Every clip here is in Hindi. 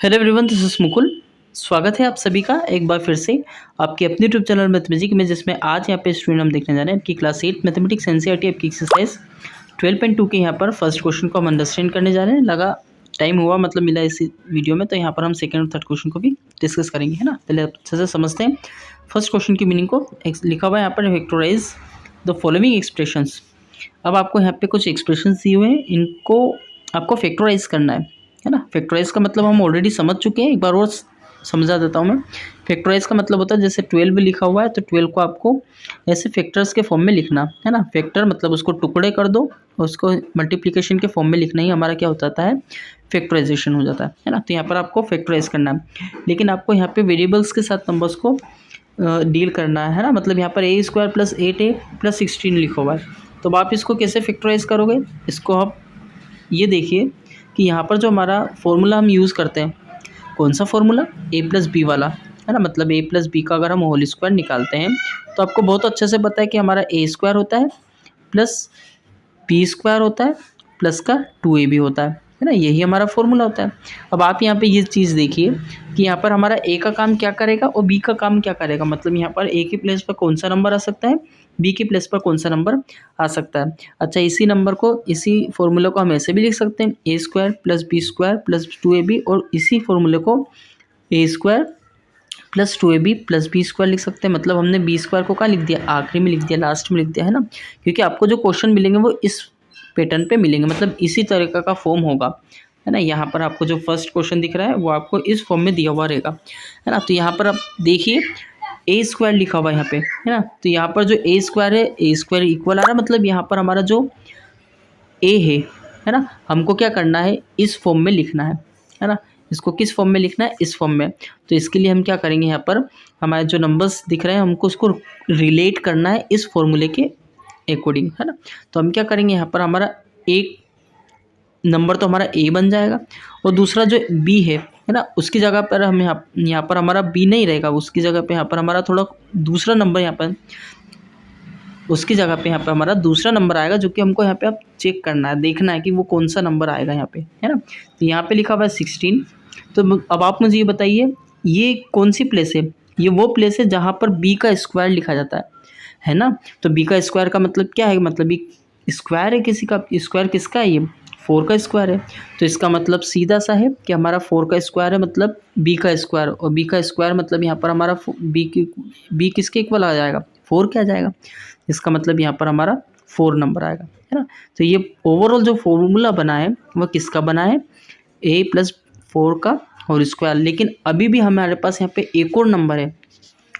Hello everyone, this is Mukul. स्वागत है आप सभी का एक बार फिर से आपके अपने यूट्यूब चैनल मैथमेटिक में, जिसमें आज यहाँ पे स्टूडेंट हम देखने जा रहे हैं आपकी क्लास 8 मैथमेटिक्स एनसीईआरटी आपकी एक्सरसाइज 12.2 के यहाँ पर फर्स्ट क्वेश्चन को हम अंडरस्टैंड करने जा रहे हैं। लगा टाइम हुआ मतलब मिला इस वीडियो में, तो यहाँ पर हम सेकंड और थर्ड क्वेश्चन को भी डिस्कस करेंगे, है ना। पहले अच्छे से समझते हैं फर्स्ट क्वेश्चन की मीनिंग को। लिखा हुआ है यहाँ पर फैक्टराइज द फॉलोइंग एक्सप्रेशंस। अब आपको यहाँ पे कुछ एक्सप्रेशंस दिए हुए हैं, इनको आपको फैक्टराइज करना है ना। फैक्टराइज का मतलब हम ऑलरेडी समझ चुके हैं, एक बार और समझा देता हूँ मैं। फैक्टराइज का मतलब होता है जैसे 12 लिखा हुआ है तो 12 को आपको ऐसे फैक्टर्स के फॉर्म में लिखना है ना। फैक्टर मतलब उसको टुकड़े कर दो और उसको मल्टीप्लिकेशन के फॉर्म में लिखना ही हमारा क्या हो जाता है, फैक्टराइजेशन हो जाता है ना। तो यहाँ पर आपको फैक्टराइज करना है, लेकिन आपको यहाँ पे वेरिएबल्स के साथ नंबर्स को डील करना है ना। मतलब यहाँ पर a² + 8a + 16 लिखा हुआ है, तो आप इसको कैसे फैक्टराइज करोगे। इसको आप ये देखिए कि यहाँ पर जो हमारा फॉर्मूला हम यूज़ करते हैं, कौन सा फॉर्मूला, a + b वाला, है ना। मतलब a + b का अगर हम होल स्क्वायर निकालते हैं तो आपको बहुत अच्छे से पता है कि हमारा a² होता है प्लस b² होता है प्लस का 2ab होता है ना। यही हमारा फॉर्मूला होता है। अब आप यहाँ पे ये चीज़ देखिए कि यहाँ पर हमारा a का काम क्या करेगा और b का काम क्या करेगा। मतलब यहाँ पर a की प्लेस पर कौन सा नंबर आ सकता है, b की प्लेस पर कौन सा नंबर आ सकता है। अच्छा, इसी नंबर को, इसी फॉर्मूले को हम ऐसे भी लिख सकते हैं a² + b² + 2ab, और इसी फॉर्मूले को a² + 2ab + b² लिख सकते हैं। मतलब हमने b² को कहाँ लिख दिया, आखिरी में लिख दिया, लास्ट में लिख दिया, है ना। क्योंकि आपको जो क्वेश्चन मिलेंगे वो इस पैटर्न पे मिलेंगे, मतलब इसी तरीका का फॉर्म होगा, है ना। यहाँ पर आपको जो फर्स्ट क्वेश्चन दिख रहा है वो आपको इस फॉर्म में दिया हुआ रहेगा, है ना। तो यहाँ पर आप देखिए a² लिखा हुआ है यहाँ पे, है ना। तो यहाँ पर जो a² है, a² इक्वल आ रहा है, मतलब यहाँ पर हमारा जो a है ना, हमको क्या करना है, इस फॉर्म में लिखना है ना। इसको किस फॉर्म में लिखना है, इस फॉर्म में। तो इसके लिए हम क्या करेंगे, यहाँ पर हमारे जो नंबर्स दिख रहे हैं हमको उसको रिलेट करना है इस फॉर्मूले के अकॉर्डिंग, है ना। तो हम क्या करेंगे, यहाँ पर हमारा एक नंबर तो हमारा a बन जाएगा, और दूसरा जो b है ना, उसकी जगह पर हम यहाँ पर हमारा b नहीं रहेगा, उसकी जगह पे यहाँ पर हमारा थोड़ा दूसरा नंबर, यहाँ पर उसकी जगह पे यहाँ पे हमारा दूसरा नंबर आएगा, जो कि हमको यहाँ पे अब चेक करना है, देखना है कि वो कौन सा नंबर आएगा यहाँ पे, है ना। तो यहाँ पे लिखा हुआ है 16। तो अब आप मुझे ये बताइए, ये कौन सी प्लेस है, ये वो प्लेस है जहाँ पर b का स्क्वायर लिखा जाता है ना। तो b का स्क्वायर का मतलब क्या है, मतलब ये स्क्वायर है किसी का, स्क्वायर किसका है, ये 4 का स्क्वायर है। तो इसका मतलब सीधा सा है कि हमारा 4 का स्क्वायर है, मतलब b का स्क्वायर, और b का स्क्वायर मतलब यहाँ पर हमारा b किसके इक्वल आ जाएगा, 4 के आ जाएगा। इसका मतलब यहाँ पर हमारा 4 नंबर आएगा, है ना। तो ये ओवरऑल जो फॉर्मूला बना है वह किसका बना है, a + 4 का होल स्क्वायर। लेकिन अभी भी हमारे पास यहाँ पे एक और नंबर है,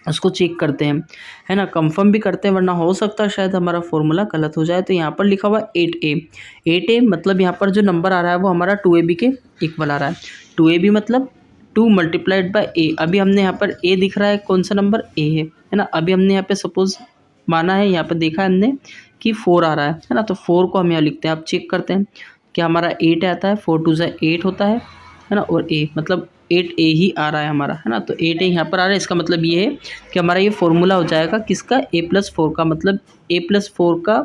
उसको चेक करते हैं, है ना, कंफर्म भी करते हैं, वरना हो सकता है शायद हमारा फॉर्मूला गलत हो जाए। तो यहाँ पर लिखा हुआ 8a। 8a मतलब यहाँ पर जो नंबर आ रहा है वो हमारा 2ab के इक्वल आ रहा है। 2ab मतलब 2 × a। अभी हमने यहाँ पर a दिख रहा है, कौन सा नंबर, a है ना। अभी हमने यहाँ पे सपोज माना है, यहाँ पर देखा है हमने कि 4 आ रहा है ना। तो 4 को हम यहाँ लिखते हैं, आप चेक करते हैं क्या हमारा 8 आता है, 4 × 2 = 8 होता है ना। और a मतलब 8a ही आ रहा है हमारा, है ना। तो 8a यहाँ पर आ रहा है, इसका मतलब ये है कि हमारा ये फॉर्मूला हो जाएगा किसका, a + 4 का। मतलब a + 4 का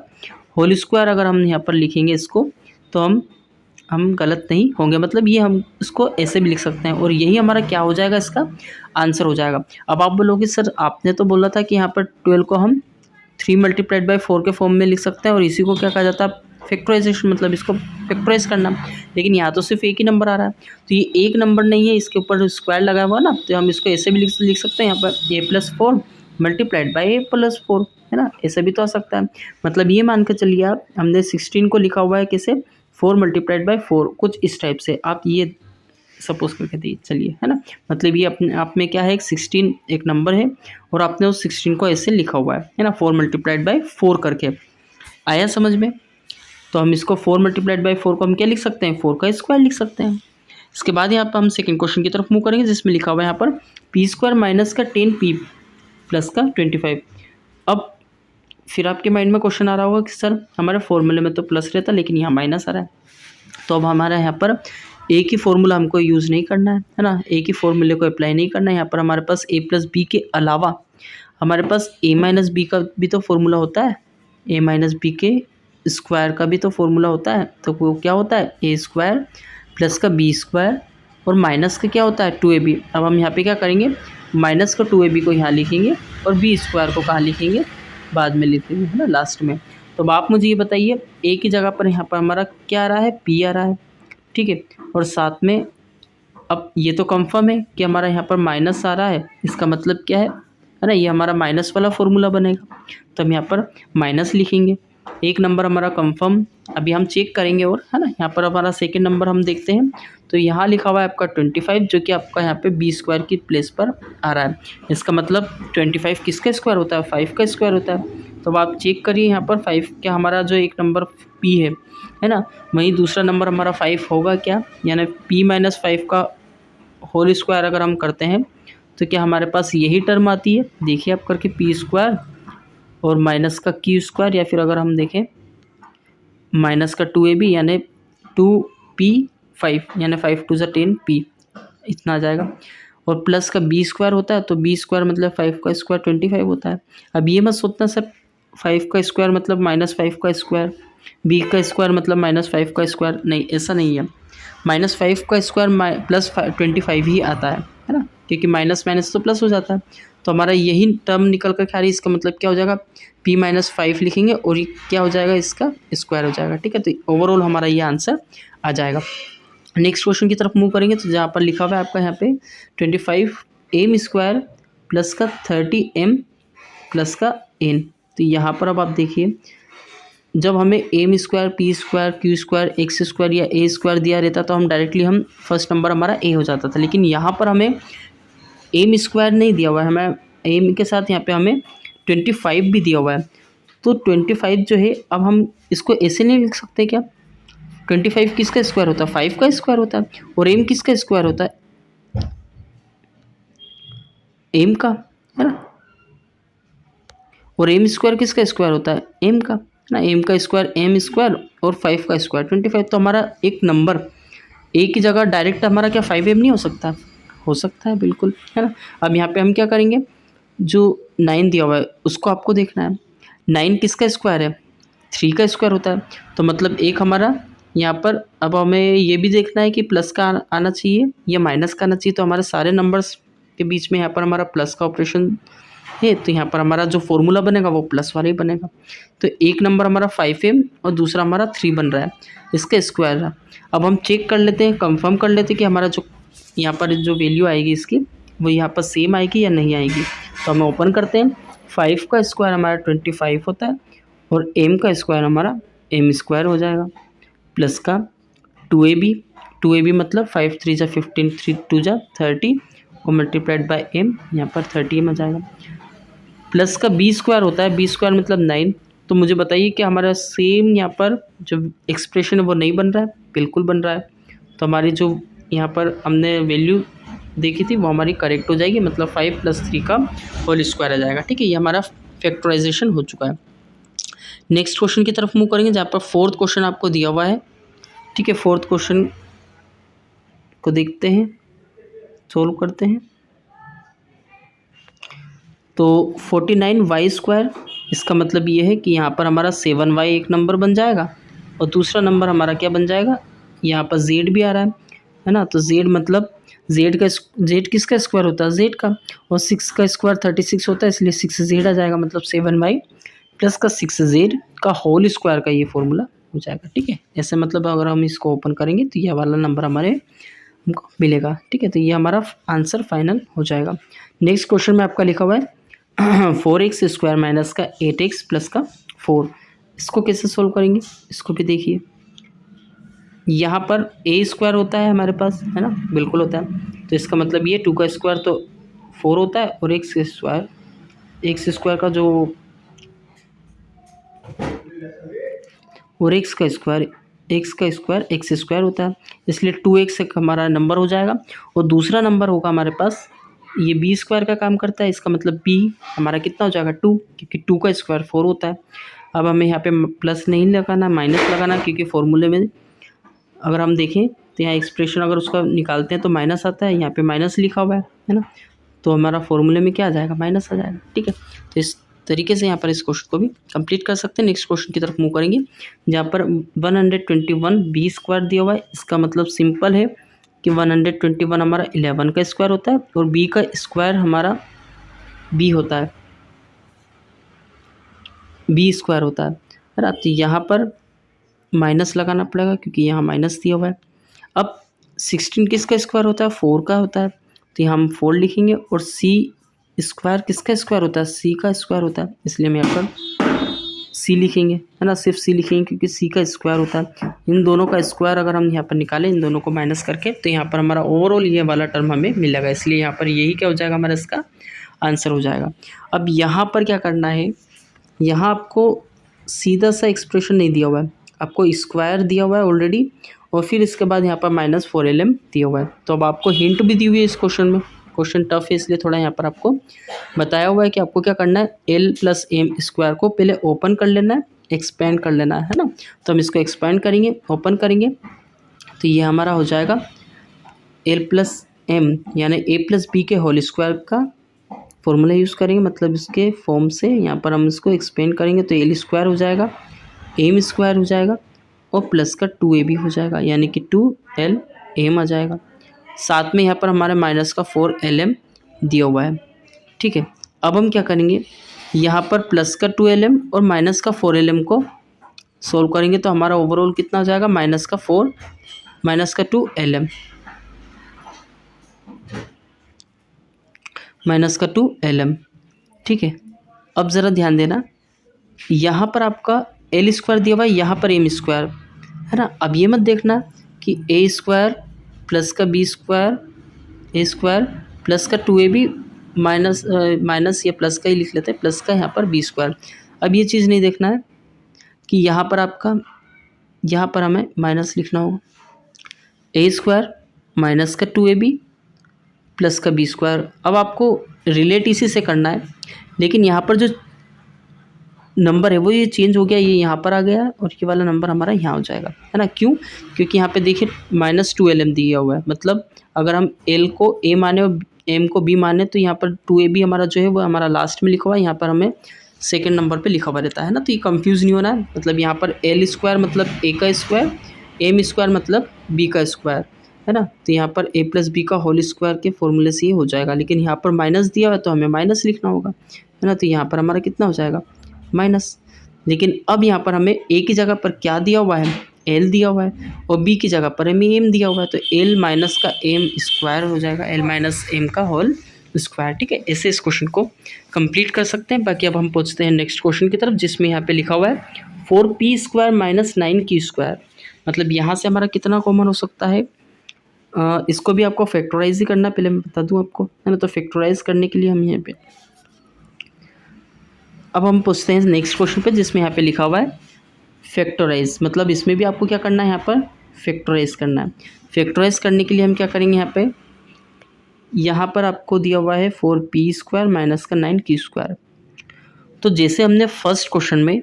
होल स्क्वायर अगर हम यहाँ पर लिखेंगे इसको, तो हम गलत नहीं होंगे। मतलब ये हम इसको ऐसे भी लिख सकते हैं, और यही हमारा क्या हो जाएगा, इसका आंसर हो जाएगा। अब आप बोलोगे सर आपने तो बोला था कि यहाँ पर 12 को हम 3 × 4 के फॉर्म में लिख सकते हैं, और इसी को क्या कहा जाता है, फैक्टराइजेशन, मतलब इसको फैक्टराइज करना। लेकिन यहाँ तो सिर्फ एक ही नंबर आ रहा है, तो ये एक नंबर नहीं है, इसके ऊपर स्क्वायर लगा हुआ ना, तो हम इसको ऐसे भी लिख सकते हैं, यहाँ पर a + 4 × a + 4, है ना। ऐसे भी तो आ सकता है। मतलब ये मान के चलिए आप, हमने 16 को लिखा हुआ है कैसे, 4 × 4, कुछ इस टाइप से आप ये सपोज करके दिए चलिए, है ना। मतलब ये अपने आप में क्या है, एक 16 एक नंबर है, और आपने उस 16 को ऐसे लिखा हुआ है ना, 4 × 4 करके। आया समझ में। तो हम इसको 4 × 4 को हम क्या लिख सकते हैं, 4 का स्क्वायर लिख सकते हैं। इसके बाद यहाँ पर हम सेकंड क्वेश्चन की तरफ मूव करेंगे, जिसमें लिखा हुआ है यहाँ पर p² - का 10p + का 25। अब फिर आपके माइंड में क्वेश्चन आ रहा होगा कि सर हमारे फॉर्मूले में तो प्लस रहता, लेकिन यहाँ माइनस आ रहा है। तो अब हमारा यहाँ पर एक ही फॉर्मूला हमको यूज़ नहीं करना है ना, एक ही फॉर्मूले को अप्लाई नहीं करना है। यहाँ पर हमारे पास a + b के अलावा हमारे पास a - b का भी तो फॉर्मूला होता है, a - b के स्क्वायर का भी तो फॉर्मूला होता है। तो वो क्या होता है, a² + का b² और माइनस का क्या होता है 2ab। अब हम यहाँ पे क्या करेंगे, माइनस का 2ab को यहाँ लिखेंगे और बी स्क्वायर को कहाँ लिखेंगे, बाद में लिखेंगे, है ना, लास्ट में। तो अब आप मुझे ये बताइए ए की जगह पर यहाँ पर हमारा क्या आ रहा है, पी आ रहा है, ठीक है। और साथ में अब ये तो कंफर्म है कि हमारा यहाँ पर माइनस आ रहा है, इसका मतलब क्या है ना, ये हमारा माइनस वाला फॉर्मूला बनेगा। तो हम यहाँ पर माइनस लिखेंगे। एक नंबर हमारा कंफर्म। अभी हम चेक करेंगे और, है ना, यहाँ पर हमारा सेकंड नंबर हम देखते हैं। तो यहाँ लिखा हुआ है आपका 25, जो कि आपका यहाँ पे बी स्क्वायर की प्लेस पर आ रहा है। इसका मतलब 25 किसका स्क्वायर होता है, 5 का स्क्वायर होता है। तो आप चेक करिए यहाँ पर 5 क्या हमारा जो एक नंबर पी है ना, वहीं दूसरा नंबर हमारा 5 होगा क्या, यानी p - 5 का होल स्क्वायर अगर हम करते हैं तो क्या हमारे पास यही टर्म आती है। देखिए आप करके पी स्क्वायर और माइनस का क्यू स्क्वायर, या फिर अगर हम देखें माइनस का 2ab यानी 2p5 यानी 5 2 10 p, इतना आ जाएगा। और प्लस का बी स्क्वायर होता है, तो बी स्क्वायर मतलब 5 का स्क्वायर 25 होता है। अब ये मत सोचना सर 5 का स्क्वायर मतलब -5 का स्क्वायर, बी का स्क्वायर मतलब -5 का स्क्वायर, नहीं, ऐसा नहीं है। -5 का स्क्वायर प्लस 25 ही आता है ना, क्योंकि माइनस माइनस तो प्लस हो जाता है। तो हमारा यही टर्म निकल कर खा रही है। इसका मतलब क्या हो जाएगा, p - 5 लिखेंगे और ये क्या हो जाएगा, इसका स्क्वायर हो जाएगा, ठीक है। तो ओवरऑल हमारा ये आंसर आ जाएगा। नेक्स्ट क्वेश्चन की तरफ मूव करेंगे। तो जहाँ पर लिखा हुआ है आपका यहाँ पे 25m स्क्वायर प्लस का 30m प्लस का n। तो यहाँ पर अब आप देखिए, जब हमें m square, p square, q square, x square या ए स्क्वायर दिया रहता तो हम डायरेक्टली हम फर्स्ट नंबर हमारा ए हो जाता था। लेकिन यहाँ पर हमें एम स्क्वायर नहीं दिया हुआ है, हमें एम के साथ यहाँ पे हमें 25 भी दिया हुआ है। तो 25 जो है, अब हम इसको ऐसे नहीं लिख सकते क्या, 25 किसका स्क्वायर होता है, 5 का स्क्वायर होता है। और एम किसका स्क्वायर होता है, एम का, है ना। और एम स्क्वायर किसका स्क्वायर होता है, एम का, ना। एम का स्क्वायर एम स्क्वायर और 5 का स्क्वायर 25। तो हमारा एक नंबर ए की जगह डायरेक्ट हमारा क्या 5m नहीं हो सकता, हो सकता है बिल्कुल, है ना। अब यहाँ पे हम क्या करेंगे, जो 9 दिया हुआ है उसको आपको देखना है। 9 किसका स्क्वायर है, 3 का स्क्वायर होता है। तो मतलब एक हमारा यहाँ पर, अब हमें ये भी देखना है कि प्लस का आना चाहिए या माइनस का आना चाहिए। तो हमारे सारे नंबर्स के बीच में यहाँ पर हमारा प्लस का ऑपरेशन है, तो यहाँ पर हमारा जो फॉर्मूला बनेगा वो प्लस वाला ही बनेगा। तो एक नंबर हमारा 5m और दूसरा हमारा 3 बन रहा है, इसका स्क्वायर है। अब हम चेक कर लेते हैं, कंफर्म कर लेते हैं कि हमारा जो यहाँ पर जो वैल्यू आएगी इसकी वो यहाँ पर सेम आएगी या नहीं आएगी। तो हम ओपन करते हैं। 5 का स्क्वायर हमारा 25 होता है और m का स्क्वायर हमारा m स्क्वायर हो जाएगा, प्लस का 2ab मतलब 5 3 जा 15, 3 2 जा 30 और मल्टीप्लाइड बाय m, यहाँ पर 30m आ जाएगा। प्लस का बी स्क्वायर होता है, बी स्क्वायर मतलब 9। तो मुझे बताइए कि हमारा सेम यहाँ पर जो एक्सप्रेशन है वो नहीं बन रहा है, बिल्कुल बन रहा है। तो हमारी जो यहाँ पर हमने वैल्यू देखी थी वो हमारी करेक्ट हो जाएगी, मतलब 5 + 3 का होल स्क्वायर आ जाएगा, ठीक है। ये हमारा फैक्टराइजेशन हो चुका है। नेक्स्ट क्वेश्चन की तरफ मूव करेंगे, जहाँ पर फोर्थ क्वेश्चन आपको दिया हुआ है, ठीक है। फोर्थ क्वेश्चन को देखते हैं, सोल्व करते हैं। तो 49y स्क्वायर, इसका मतलब ये है कि यहाँ पर हमारा 7y एक नंबर बन जाएगा और दूसरा नंबर हमारा क्या बन जाएगा, यहाँ पर z भी आ रहा है ना। तो z मतलब z किसका स्क्वायर होता है, z का, और 6 का स्क्वायर 36 होता है, इसलिए 6z आ जाएगा, मतलब 7y प्लस का 6z का होल स्क्वायर का ये फॉर्मूला हो जाएगा, ठीक है। ऐसे मतलब अगर हम इसको ओपन करेंगे तो ये वाला नंबर हमारे हमको मिलेगा, ठीक है। तो ये हमारा आंसर फाइनल हो जाएगा। नेक्स्ट क्वेश्चन में आपका लिखा हुआ है 4x स्क्वायर माइनस का 8x प्लस का 4। इसको कैसे सोल्व करेंगे, इसको भी देखिए। यहाँ पर a स्क्वायर होता है हमारे पास, है ना, बिल्कुल होता है। तो इसका मतलब ये 2 का स्क्वायर तो 4 होता है और x स्क्वायर का जो और x का स्क्वायर x स्क्वायर होता है, इसलिए 2x एक हमारा नंबर हो जाएगा। और दूसरा नंबर होगा हमारे पास, ये b स्क्वायर का काम करता है, इसका मतलब b हमारा कितना हो जाएगा 2, क्योंकि 2 का स्क्वायर 4 होता है। अब हमें यहाँ पे प्लस नहीं लगाना, माइनस लगाना, क्योंकि फॉर्मूले में अगर हम देखें तो यहाँ एक्सप्रेशन अगर उसका निकालते हैं तो माइनस आता है, यहाँ पे माइनस लिखा हुआ है ना। तो हमारा फॉर्मूले में क्या आ जाएगा, माइनस आ जाएगा, ठीक है। तो इस तरीके से यहाँ पर इस क्वेश्चन को भी कंप्लीट कर सकते हैं। नेक्स्ट क्वेश्चन की तरफ मूव करेंगे, जहाँ पर 121 बी स्क्वायर दिया हुआ है। इसका मतलब सिंपल है कि 121 हमारा 11 का स्क्वायर होता है और बी का स्क्वायर हमारा बी होता है, बी स्क्वायर होता है ना। तो यहाँ पर माइनस लगाना पड़ेगा क्योंकि यहाँ माइनस दिया हुआ है। अब 16 किसका स्क्वायर होता है, 4 का होता है, तो यहाँ हम 4 लिखेंगे और सी स्क्वायर किसका स्क्वायर होता है, सी का स्क्वायर होता है, इसलिए हम यहाँ पर सी लिखेंगे, है ना, सिर्फ सी लिखेंगे क्योंकि सी का स्क्वायर होता है। इन दोनों का स्क्वायर अगर हम यहाँ पर निकालें, इन दोनों को माइनस करके, तो यहाँ पर हमारा ओवरऑल ये वाला टर्म हमें मिलेगा, इसलिए यहाँ पर यही क्या हो जाएगा, हमारा इसका आंसर हो जाएगा। अब यहाँ पर क्या करना है, यहाँ आपको सीधा सा एक्सप्रेशन नहीं दिया हुआ है, आपको स्क्वायर दिया हुआ है ऑलरेडी और फिर इसके बाद यहाँ पर -4lm दिया हुआ है। तो अब आपको हिंट भी दी हुई है इस क्वेश्चन में, क्वेश्चन टफ है इसलिए थोड़ा यहाँ पर आपको बताया हुआ है कि आपको क्या करना है, l + m स्क्वायर को पहले ओपन कर लेना है, एक्सपेंड कर लेना है ना। तो हम इसको एक्सपेंड करेंगे, ओपन करेंगे, तो ये हमारा हो जाएगा l + m यानी a + b के होल स्क्वायर का फॉर्मूला यूज़ करेंगे, मतलब इसके फॉर्म से यहाँ पर हम इसको एक्सपेंड करेंगे तो l स्क्वायर हो जाएगा, m स्क्वायर हो जाएगा और प्लस का 2ab हो जाएगा, यानी कि 2lm आ जाएगा। साथ में यहाँ पर हमारे माइनस का 4lm दिया हुआ है, ठीक है। अब हम क्या करेंगे, यहाँ पर प्लस का 2lm और माइनस का 4lm को सोल्व करेंगे तो हमारा ओवरऑल कितना हो जाएगा, -4 -2lm -2lm, ठीक है। अब ज़रा ध्यान देना, यहाँ पर आपका l स्क्वायर दिया हुआ है, यहाँ पर m स्क्वायर है ना। अब ये मत देखना कि a स्क्वायर प्लस का b square a square plus का 2ab माइनस या प्लस का ही लिख लेते हैं, प्लस का यहाँ पर b स्क्वायर। अब ये चीज़ नहीं देखना है कि यहाँ पर आपका, यहाँ पर हमें माइनस लिखना होगा, a स्क्वायर माइनस का 2ab प्लस का b स्क्वायर। अब आपको रिलेट इसी से करना है, लेकिन यहाँ पर जो नंबर है वो ये चेंज हो गया, ये यहाँ पर आ गया और ये वाला नंबर हमारा यहाँ हो जाएगा, है ना। क्यों, क्योंकि यहाँ पे देखिए -2lm दिया हुआ है, मतलब अगर हम l को a माने और m को b माने तो यहाँ पर 2ab हमारा जो है वो हमारा लास्ट में लिखा हुआ है, यहाँ पर हमें सेकेंड नंबर पे लिखा हुआ रहता है ना। तो ये कंफ्यूज नहीं होना है, मतलब यहाँ पर l स्क्वायर मतलब a का स्क्वायर, m स्क्वायर मतलब b का स्क्वायर, है ना। तो यहाँ पर a + b का होल स्क्वायर के फॉर्मूले से ये हो जाएगा, लेकिन यहाँ पर माइनस दिया हुआ है तो हमें माइनस लिखना होगा, है ना। तो यहाँ पर हमारा कितना हो जाएगा, माइनस। लेकिन अब यहाँ पर हमें a की जगह पर क्या दिया हुआ है, l दिया हुआ है और b की जगह पर हमें m दिया हुआ है, तो l माइनस का m स्क्वायर हो जाएगा, l माइनस m का होल स्क्वायर, ठीक है। ऐसे इस क्वेश्चन को कंप्लीट कर सकते हैं। बाकी अब हम पहुँचते हैं नेक्स्ट क्वेश्चन की तरफ, जिसमें यहाँ पे लिखा हुआ है 4p² - 9q²। मतलब यहाँ से हमारा कितना कॉमन हो सकता है, इसको भी आपको फैक्टराइज ही करना, पहले मैं बता दूँ आपको, है ना। तो फैक्टराइज करने के लिए हम यहाँ पे, अब हम पूछते हैं नेक्स्ट क्वेश्चन पे, जिसमें यहाँ पे लिखा हुआ है फैक्टराइज। मतलब इसमें भी आपको क्या करना है, यहाँ पर फैक्टराइज करना है। फैक्टराइज करने के लिए हम क्या करेंगे, यहाँ पर आपको दिया हुआ है 4p² माइनस का 9q²। तो जैसे हमने फर्स्ट क्वेश्चन में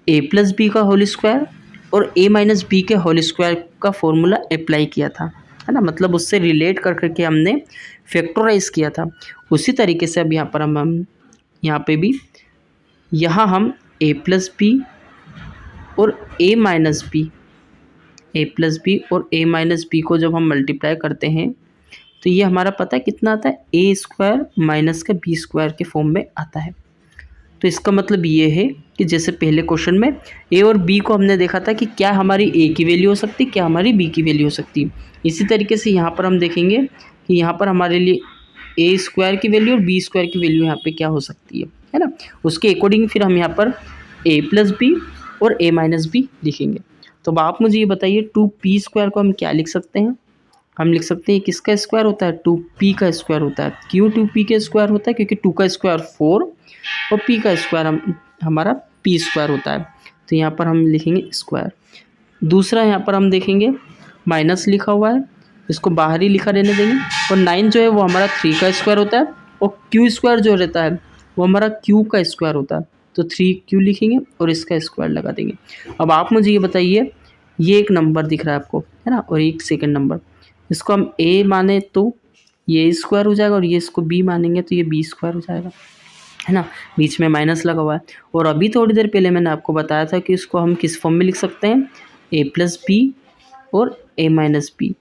a + b का होल स्क्वायर और a - b के होल स्क्वायर का फॉर्मूला अप्लाई किया था, है ना, मतलब उससे रिलेट कर करके हमने फैक्टराइज किया था। उसी तरीके से अब यहाँ पर हम यहाँ पे भी, यहाँ हम a + b और a - b और a - b को जब हम मल्टीप्लाई करते हैं तो ये हमारा पता है कितना आता है, a² माइनस का b² के फॉर्म में आता है। तो इसका मतलब ये है कि जैसे पहले क्वेश्चन में a और b को हमने देखा था कि क्या हमारी a की वैल्यू हो सकती है, क्या हमारी b की वैल्यू हो सकती है। इसी तरीके से यहाँ पर हम देखेंगे कि यहाँ पर हमारे लिए a² की वैल्यू और b² की वैल्यू यहाँ पे क्या हो सकती है ना। उसके अकॉर्डिंग फिर हम यहाँ पर a + b और a - b लिखेंगे। तो अब आप मुझे ये बताइए 2p² को हम क्या लिख सकते हैं, हम लिख सकते हैं किसका स्क्वायर होता है, 2p का स्क्वायर होता है। क्यों 2p का स्क्वायर होता है, क्योंकि 2 का स्क्वायर 4 और p का स्क्वायर हमारा p² होता है। तो यहाँ पर हम लिखेंगे स्क्वायर। दूसरा यहाँ पर हम देखेंगे माइनस लिखा हुआ है, इसको बाहर ही लिखा रहने देंगे। और 9 जो है वो हमारा 3 का स्क्वायर होता है और q² जो रहता है वो हमारा q का स्क्वायर होता है। तो 3q लिखेंगे और इसका स्क्वायर लगा देंगे। अब आप मुझे ये बताइए, ये एक नंबर दिख रहा है आपको, है ना, और एक सेकेंड नंबर, इसको हम a माने तो ये स्क्वायर हो जाएगा और ये इसको b मानेंगे तो ये b² हो जाएगा, है ना। बीच में माइनस लगा हुआ है। और अभी थोड़ी देर पहले मैंने आपको बताया था कि इसको हम किस फॉर्म में लिख सकते हैं, a + b और a - b।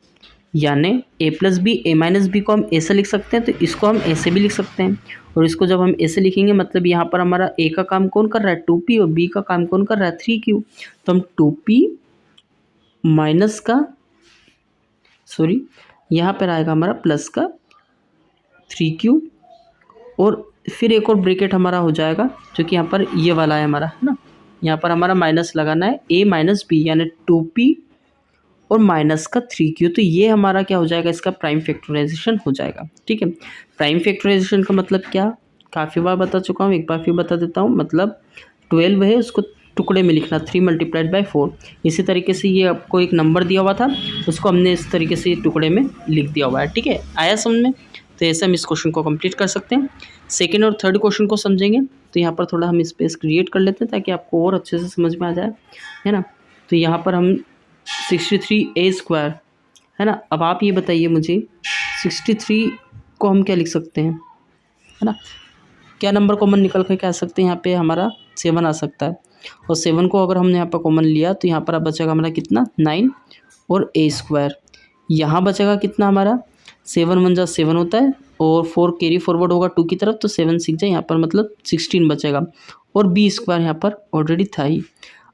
यानी ए plus b a minus B को हम ऐसे लिख सकते हैं, तो इसको हम ऐसे भी लिख सकते हैं। और इसको जब हम ऐसे लिखेंगे मतलब यहाँ पर हमारा ए का काम कौन कर रहा है 2p और बी का काम कौन कर रहा है 3q, तो हम 2p माइनस का सॉरी यहाँ पर आएगा हमारा प्लस का 3q और फिर एक और ब्रैकेट हमारा हो जाएगा जो कि यहाँ पर ये वाला है हमारा, है ना। यहाँ पर हमारा माइनस लगाना है a माइनस बी यानी 2p और माइनस का 3q, तो ये हमारा क्या हो जाएगा, इसका प्राइम फैक्टराइजेशन हो जाएगा। ठीक है, प्राइम फैक्टराइजेशन का मतलब क्या, काफ़ी बार बता चुका हूँ, एक बार फिर बता देता हूँ। मतलब 12 है उसको टुकड़े में लिखना 3 मल्टीप्लाइड बाई 4। इसी तरीके से ये आपको एक नंबर दिया हुआ था उसको हमने इस तरीके से टुकड़े में लिख दिया हुआ है। ठीक है, आया समझ में। तो ऐसे हम इस क्वेश्चन को कंप्लीट कर सकते हैं। सेकेंड और थर्ड क्वेश्चन को समझेंगे तो यहाँ पर थोड़ा हम स्पेस क्रिएट कर लेते हैं ताकि आपको और अच्छे से समझ में आ जाए, है ना। तो यहाँ पर हम 63a² है ना। अब आप ये बताइए मुझे 63 को हम क्या लिख सकते हैं, है ना। क्या नंबर कॉमन निकल कर क्या आ सकते हैं, यहाँ पे हमारा 7 आ सकता है। और 7 को अगर हमने यहाँ पर कॉमन लिया तो यहाँ पर अब बचेगा हमारा कितना 9 और a²। यहाँ बचेगा कितना हमारा 7 1 जा 7 होता है और 4 कैरी फॉरवर्ड होगा 2 की तरफ, तो 7 6 जा यहाँ पर मतलब 16 बचेगा और b² यहाँ पर ऑलरेडी था ही।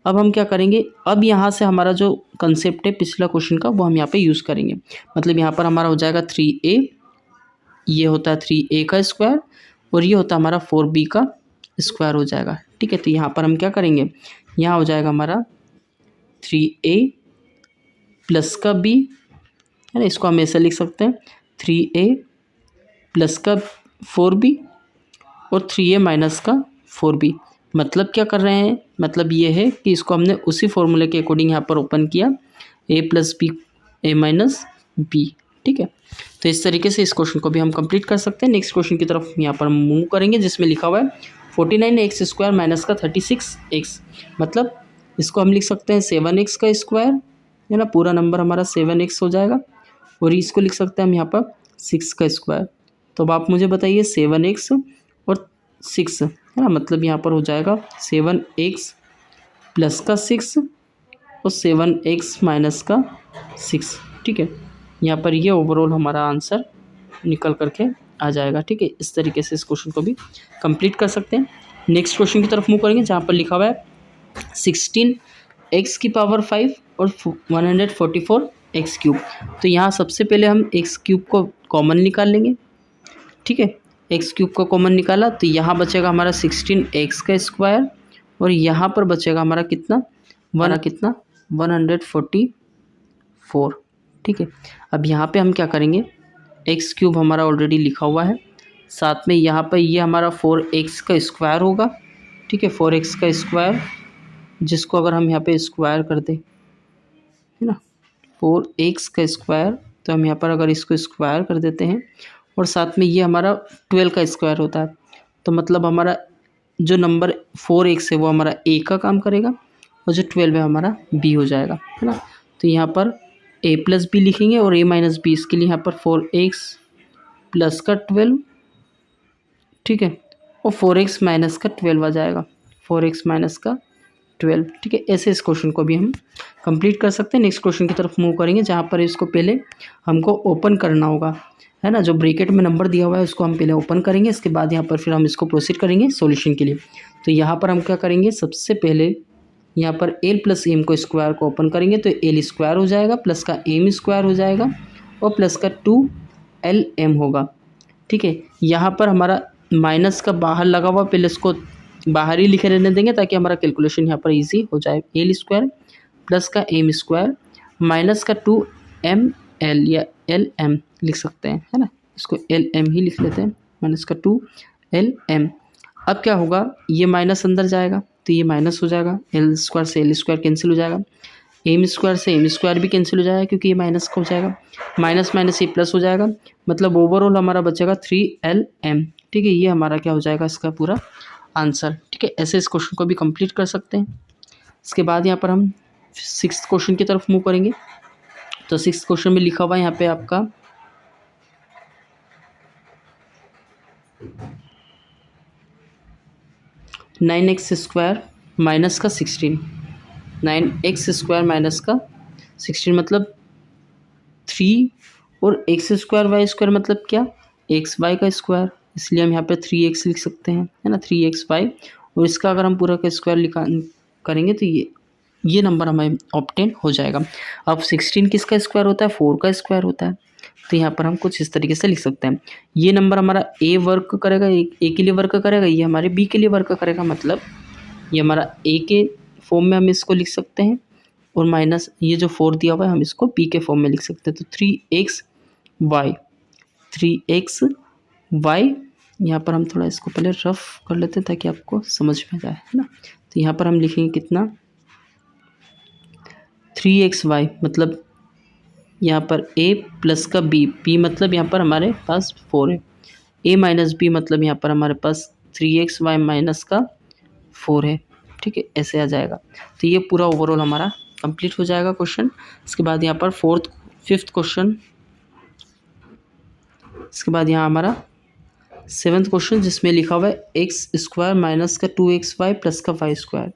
अब हम क्या करेंगे, अब यहाँ से हमारा जो कंसेप्ट है पिछला क्वेश्चन का वो हम यहाँ पे यूज़ करेंगे। मतलब यहाँ पर हमारा हो जाएगा 3a, ये होता है 3a का स्क्वायर और ये होता है हमारा 4b का स्क्वायर हो जाएगा। ठीक है, तो यहाँ पर हम क्या करेंगे, यहाँ हो जाएगा हमारा 3a प्लस का b, है ना। इसको हम ऐसे लिख सकते हैं 3a प्लस का 4b और 3a माइनस का 4b। मतलब क्या कर रहे हैं, मतलब ये है कि इसको हमने उसी फॉर्मूले के अकॉर्डिंग यहाँ पर ओपन किया a plus b a minus b. ठीक है, तो इस तरीके से इस क्वेश्चन को भी हम कंप्लीट कर सकते हैं। नेक्स्ट क्वेश्चन की तरफ यहाँ पर हम मूव करेंगे जिसमें लिखा हुआ है 49x² माइनस का 36x। मतलब इसको हम लिख सकते हैं 7x का स्क्वायर, है ना। पूरा नंबर हमारा 7x हो जाएगा और इसको लिख सकते हैं हम यहाँ पर 6 का स्क्वायर। तो अब आप मुझे बताइए 7x और 6, है ना। मतलब यहाँ पर हो जाएगा 7x प्लस का 6 और 7x माइनस का 6। ठीक है, यहाँ पर ये ओवरऑल हमारा आंसर निकल करके आ जाएगा। ठीक है, इस तरीके से इस क्वेश्चन को भी कंप्लीट कर सकते हैं। नेक्स्ट क्वेश्चन की तरफ मूव करेंगे जहाँ पर लिखा हुआ है 16x की पावर 5 और 144x³। तो यहाँ सबसे पहले हम x³ को कॉमन निकाल लेंगे। ठीक है, x³ को कॉमन निकाला तो यहाँ बचेगा हमारा 16x का स्क्वायर और यहाँ पर बचेगा हमारा कितना 144। ठीक है, अब यहाँ पे हम क्या करेंगे, x³ हमारा ऑलरेडी लिखा हुआ है, साथ में यहाँ पर ये हमारा 4x का स्क्वायर होगा। ठीक है, 4x का स्क्वायर जिसको अगर हम यहाँ पे स्क्वायर कर दें, है ना, 4x का स्क्वायर, तो हम यहाँ पर अगर इसको स्क्वायर कर देते हैं और साथ में ये हमारा 12 का स्क्वायर होता है, तो मतलब हमारा जो नंबर 4x है वो हमारा a का काम करेगा और जो 12 है हमारा b हो जाएगा, है ना। तो यहाँ पर a प्लस बी लिखेंगे और a माइनस बी, इसके लिए यहाँ पर 4x प्लस का 12, ठीक है, और 4x माइनस का 12 आ जाएगा, 4x माइनस का 12। ठीक है, ऐसे इस क्वेश्चन को भी हम कंप्लीट कर सकते हैं। नेक्स्ट क्वेश्चन की तरफ मूव करेंगे जहाँ पर इसको पहले हमको ओपन करना होगा, है ना। जो ब्रैकेट में नंबर दिया हुआ है उसको हम पहले ओपन करेंगे, इसके बाद यहाँ पर फिर हम इसको प्रोसीड करेंगे सॉल्यूशन के लिए। तो यहाँ पर हम क्या करेंगे, सबसे पहले यहाँ पर l प्लस एम को स्क्वायर को ओपन करेंगे तो l स्क्वायर हो जाएगा प्लस का एम स्क्वायर हो जाएगा और प्लस का 2lm होगा। ठीक है, यहाँ पर हमारा माइनस का बाहर लगा हुआ, पहले इसको बाहर ही लिखे रहने देंगे ताकि हमारा कैलकुलेशन यहाँ पर इजी हो जाए। l स्क्वायर प्लस का एम स्क्वायर माइनस का 2ml या lm लिख सकते हैं, है ना। इसको lm ही लिख लेते हैं, माइनस का 2lm। अब क्या होगा, ये माइनस अंदर जाएगा तो ये माइनस हो जाएगा, l स्क्वायर से l स्क्वायर कैंसिल हो जाएगा, एम स्क्वायर से एम स्क्वायर भी कैंसिल हो जाएगा क्योंकि ये माइनस का हो जाएगा, माइनस माइनस ये प्लस हो जाएगा, मतलब ओवरऑल हमारा बचेगा 3lm। ठीक है, ये हमारा क्या हो जाएगा, इसका पूरा आंसर। ठीक है, ऐसे इस क्वेश्चन को भी कंप्लीट कर सकते हैं। इसके बाद यहाँ पर हम 6th क्वेश्चन की तरफ मूव करेंगे। तो 6th क्वेश्चन में लिखा हुआ है यहाँ पे आपका 9x स्क्वायर माइनस का 16, 9x स्क्वायर माइनस का 16, मतलब 3 और एक्स स्क्वायर वाई स्क्वायर मतलब क्या, एक्स वाई का स्क्वायर, इसलिए हम यहाँ पे 3x लिख सकते हैं, है ना, 3xy। और इसका अगर हम पूरा का स्क्वायर करेंगे तो ये नंबर हमें ऑब्टेन हो जाएगा। अब 16 किसका स्क्वायर होता है, 4 का स्क्वायर होता है। तो यहाँ पर हम कुछ इस तरीके से लिख सकते हैं, ये नंबर हमारा ए वर्क करेगा, ए के लिए वर्क करेगा, ये हमारे बी के लिए वर्क करेगा, मतलब ये हमारा ए के फॉर्म में हम इसको लिख सकते हैं और माइनस ये जो 4 दिया हुआ है हम इसको बी के फॉर्म में लिख सकते हैं। तो 3xy यहाँ पर हम थोड़ा इसको पहले रफ कर लेते हैं ताकि आपको समझ में जाए, है ना। तो यहाँ पर हम लिखेंगे कितना, 3xy मतलब यहाँ पर a प्लस का b मतलब यहाँ पर हमारे पास 4 है, a माइनस बी मतलब यहाँ पर हमारे पास 3xy माइनस का 4 है, ठीक है, ऐसे आ जाएगा। तो ये पूरा ओवरऑल हमारा कंप्लीट हो जाएगा क्वेश्चन। इसके बाद यहाँ पर फिफ्थ क्वेश्चन, इसके बाद यहाँ हमारा 7th क्वेश्चन जिसमें लिखा हुआ है एक्स स्क्वायर माइनस का 2xy प्लस का वाई स्क्वायर,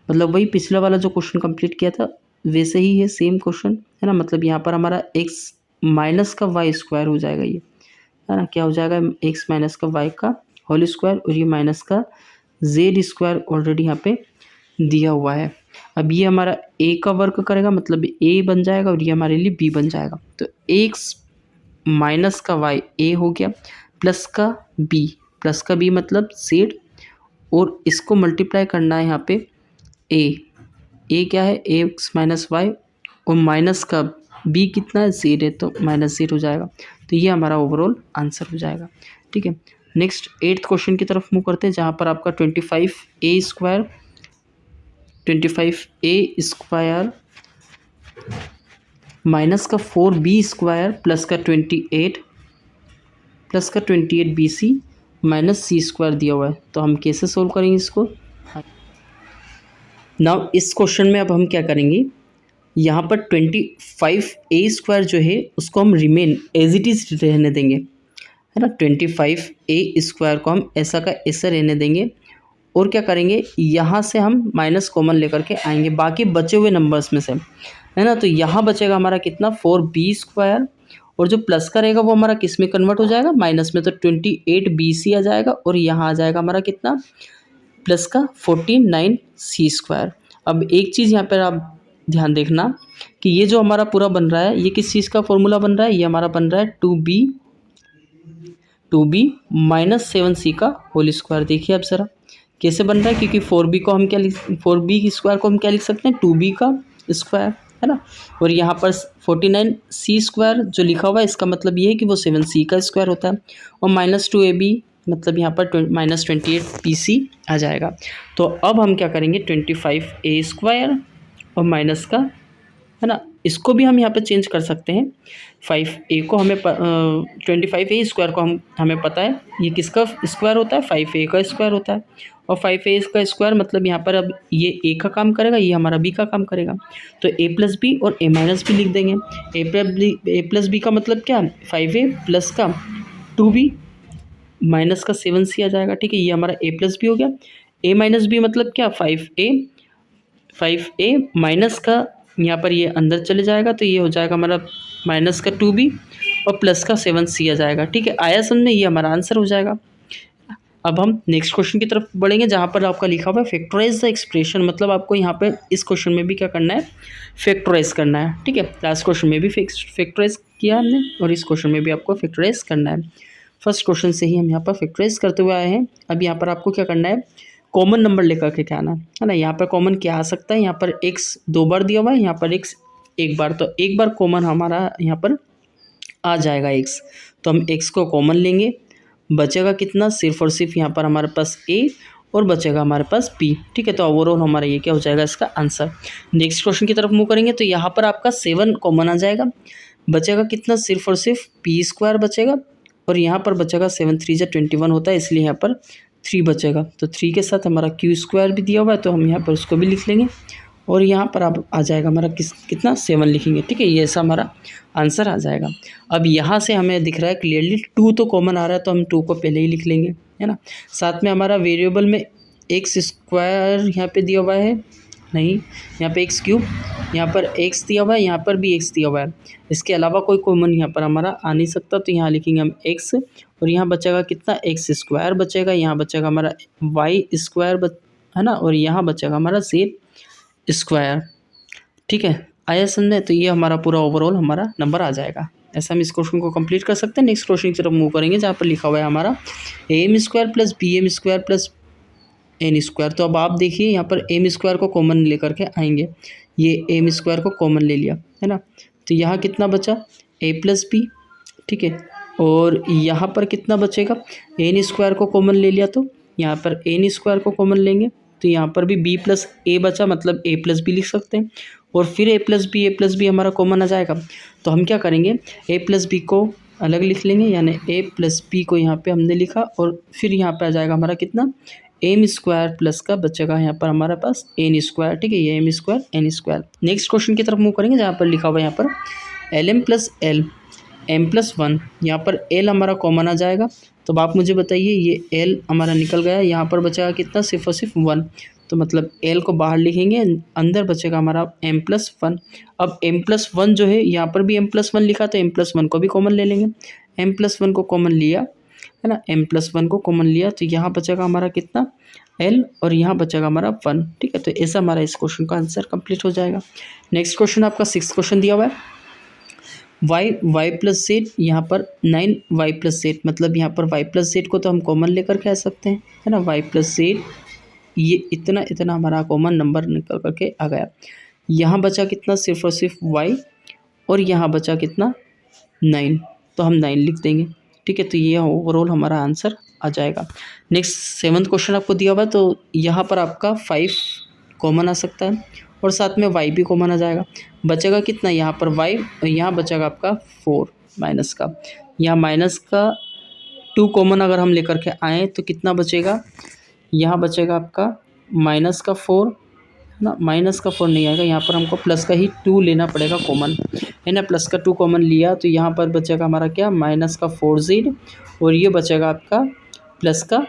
मतलब वही पिछला वाला जो क्वेश्चन कंप्लीट किया था वैसे ही है, सेम क्वेश्चन, है ना। मतलब यहाँ पर हमारा एक्स माइनस का वाई स्क्वायर हो जाएगा, ये है ना, क्या हो जाएगा, एक्स माइनस का वाई का होल स्क्वायर और ये माइनस का जेड स्क्वायर ऑलरेडी यहाँ पे दिया हुआ है। अब ये हमारा ए का वर्क करेगा, मतलब ए बन जाएगा और ये हमारे लिए बी बन जाएगा। तो एक्स माइनस का वाई ए हो गया, प्लस का बी मतलब जेड, और इसको मल्टीप्लाई करना है यहाँ पे ए क्या है, एक्स माइनस वाई, और माइनस का बी कितना है, जेड है, तो माइनस जेड हो जाएगा। तो ये हमारा ओवरऑल आंसर हो जाएगा, ठीक है। नेक्स्ट 8th क्वेश्चन की तरफ मूव करते हैं, जहाँ पर आपका 25a स्क्वायर माइनस का 4b स्क्वायर प्लस का 28bc माइनस सी स्क्वायर दिया हुआ है। तो हम कैसे सोल्व करेंगे इसको। नाउ इस क्वेश्चन में अब हम क्या करेंगे, यहाँ पर 25a स्क्वायर जो है उसको हम रिमेन एज इट इज़ रहने देंगे, है ना। 25a स्क्वायर को हम ऐसा का ऐसा रहने देंगे, और क्या करेंगे, यहाँ से हम माइनस कॉमन लेकर के आएंगे बाकी बचे हुए नंबर्स में से, है ना। तो यहाँ बचेगा हमारा कितना, 4b स्क्वायर, और जो प्लस का रहेगा वो हमारा किस में कन्वर्ट हो जाएगा, माइनस में। तो 28bc आ जाएगा, और यहाँ आ जाएगा हमारा कितना, प्लस का 49c स्क्वायर। अब एक चीज़ यहाँ पर आप ध्यान देखना कि ये जो हमारा पूरा बन रहा है ये किस चीज़ का फॉर्मूला बन रहा है, ये हमारा बन रहा है 2b माइनस 7c का होल स्क्वायर। देखिए अब ज़रा कैसे बन रहा है, क्योंकि 4b स्क्वायर को हम क्या लिख सकते हैं, 2b का स्क्वायर, है ना। और यहाँ पर 49c स्क्वायर जो लिखा हुआ है इसका मतलब ये है कि वो 7c का स्क्वायर होता है, और माइनस 2ab मतलब यहाँ पर माइनस 28bc आ जाएगा। तो अब हम क्या करेंगे, 25a स्क्वायर और माइनस का, है ना, इसको भी हम यहाँ पे चेंज कर सकते हैं। 5a को हमें 25a स्क्वायर को हमें पता है ये किसका स्क्वायर होता है, 5a का स्क्वायर होता है, और 5a का स्क्वायर मतलब यहाँ पर अब ये a का काम करेगा, ये हमारा b का काम करेगा। तो a प्लस बी और a माइनस बी लिख देंगे। a प्लस बी का मतलब क्या, 5a प्लस का 2b माइनस का 7c आ जाएगा, ठीक है। ये हमारा a प्लस बी हो गया। a माइनस बी मतलब क्या, 5a माइनस का, यहाँ पर ये अंदर चले जाएगा तो ये हो जाएगा हमारा माइनस का 2b और प्लस का 7c आ जाएगा, ठीक है। आया समझ में, ये हमारा आंसर हो जाएगा। अब हम नेक्स्ट क्वेश्चन की तरफ बढ़ेंगे, जहाँ पर आपका लिखा हुआ है फैक्टराइज द एक्सप्रेशन, मतलब आपको यहाँ पर इस क्वेश्चन में भी क्या करना है, फैक्टराइज करना है, ठीक है। लास्ट क्वेश्चन में भी फैक्टराइज किया हमने, और इस क्वेश्चन में भी आपको फैक्टराइज करना है। फर्स्ट क्वेश्चन से ही हम यहाँ पर फैक्टराइज करते हुए आए हैं। अब यहाँ पर आपको क्या करना है, कॉमन नंबर लेकर के क्या आना है ना। यहाँ पर कॉमन क्या आ सकता है, यहाँ पर x 2 बार दिया हुआ है, यहाँ पर x 1 बार, तो 1 बार कॉमन हमारा यहाँ पर आ जाएगा x, तो हम x को कॉमन लेंगे, बचेगा कितना, सिर्फ और सिर्फ यहाँ पर हमारे पास a और बचेगा हमारे पास b, ठीक है। तो ओवरऑल हमारा ये क्या हो जाएगा, इसका आंसर। नेक्स्ट क्वेश्चन की तरफ मूव करेंगे, तो यहाँ पर आपका 7 कॉमन आ जाएगा, बचेगा कितना, सिर्फ और सिर्फ p स्क्वायर बचेगा, और यहाँ पर बचेगा 7 3 जा 21 होता है, इसलिए यहाँ पर 3 बचेगा। तो 3 के साथ हमारा q स्क्वायर भी दिया हुआ है, तो हम यहाँ पर उसको भी लिख लेंगे, और यहाँ पर अब आ जाएगा हमारा कितना, 7 लिखेंगे, ठीक है। ये ऐसा हमारा आंसर आ जाएगा। अब यहाँ से हमें दिख रहा है क्लियरली 2 तो कॉमन आ रहा है, तो हम 2 को पहले ही लिख लेंगे, है ना। साथ में हमारा वेरिएबल में x स्क्वायर यहाँ पे दिया हुआ है, नहीं, यहाँ पे एक्स क्यूब, यहाँ पर एक्स दिया हुआ है, यहाँ पर भी एक्स दिया हुआ है। इसके अलावा कोई कॉमन यहाँ पर हमारा आ नहीं सकता, तो यहाँ लिखेंगे हम एक्स और यहाँ बचेगा कितना, एक्स स्क्वायर बचेगा, यहाँ बचेगा हमारा वाई स्क्वायर है ना, और यहाँ बचेगा हमारा जेड स्क्वायर। ठीक है, आया समझे? तो ये हमारा पूरा ओवरऑल हमारा नंबर आ जाएगा। ऐसा हम इस क्वेश्चन को कंप्लीट कर सकते हैं। नेक्स्ट क्वेश्चन की तरफ मूव करेंगे, जहाँ पर लिखा हुआ है हमारा m square plus b m square plus n square. तो अब आप देखिए यहाँ पर एम स्क्वायर को कॉमन लेकर के आएंगे, ये एम स्क्वायर को कॉमन ले लिया है ना, तो यहाँ कितना बचा, ए प्लस बी। ठीक है, और यहाँ पर कितना बचेगा, एन स्क्वायर को कॉमन ले लिया, तो यहाँ पर एन स्क्वायर को कॉमन लेंगे, तो यहाँ पर भी बी प्लस ए बचा, मतलब ए प्लस बी लिख सकते हैं, और फिर ए प्लस बी हमारा कॉमन आ जाएगा। तो हम क्या करेंगे, ए प्लस बी को अलग लिख लेंगे, यानी ए प्लस बी को यहाँ पे हमने लिखा, और फिर यहाँ पे आ जाएगा हमारा कितना, एम स्क्वायर प्लस का बचेगा यहाँ पर हमारे पास एन स्क्वायर। ठीक है, ये m square n square. Next question की तरफ मूव करेंगे, जहाँ पर लिखा हुआ है यहाँ पर l m plus l m plus one. यहाँ पर एल हमारा कॉमन आ जाएगा, तो आप मुझे बताइए, ये एल हमारा निकल गया, यहाँ पर बचेगा कितना, सिर्फ और सिर्फ वन, तो मतलब एल को बाहर लिखेंगे, अंदर बचेगा हमारा एम प्लस वन। अब एम प्लस वन जो है, यहाँ पर भी एम प्लस वन लिखा, तो एम प्लस वन को भी कॉमन ले लेंगे, एम प्लस वन को कॉमन लिया है ना, एम प्लस वन को कॉमन लिया, तो यहाँ बचेगा हमारा कितना, एल, और यहाँ बचेगा हमारा वन। ठीक है, तो ऐसा हमारा इस क्वेश्चन का आंसर कंप्लीट हो जाएगा। नेक्स्ट क्वेश्चन आपका 6 क्वेश्चन दिया हुआ है, वाई प्लस जेड, यहाँ पर 9 वाई प्लस जेड, मतलब यहाँ पर वाई प्लस जेड को तो हम कॉमन लेकर के आ सकते हैं, है ना, वाई प्लस जेड, ये इतना हमारा कॉमन नंबर निकल करके आ गया। यहाँ बचा कितना, सिर्फ और सिर्फ वाई, और यहाँ बचा कितना, 9, तो हम 9 लिख देंगे। ठीक है, तो ये ओवरऑल हमारा आंसर आ जाएगा। नेक्स्ट 7th क्वेश्चन आपको दिया हुआ है, तो यहाँ पर आपका 5 कॉमन आ सकता है, और साथ में y भी कॉमन आ जाएगा। बचेगा कितना, यहाँ पर y, और यहाँ बचेगा आपका 4 माइनस का, यहाँ माइनस का 2 कॉमन अगर हम लेकर के आएँ तो कितना बचेगा, यहाँ बचेगा आपका माइनस का 4 है ना, माइनस का 4 नहीं आएगा, यहाँ पर हमको प्लस का ही 2 लेना पड़ेगा कॉमन, है ना, प्लस का 2 कॉमन लिया, तो यहाँ पर बचेगा हमारा क्या, माइनस का 4z, और ये बचेगा आपका प्लस का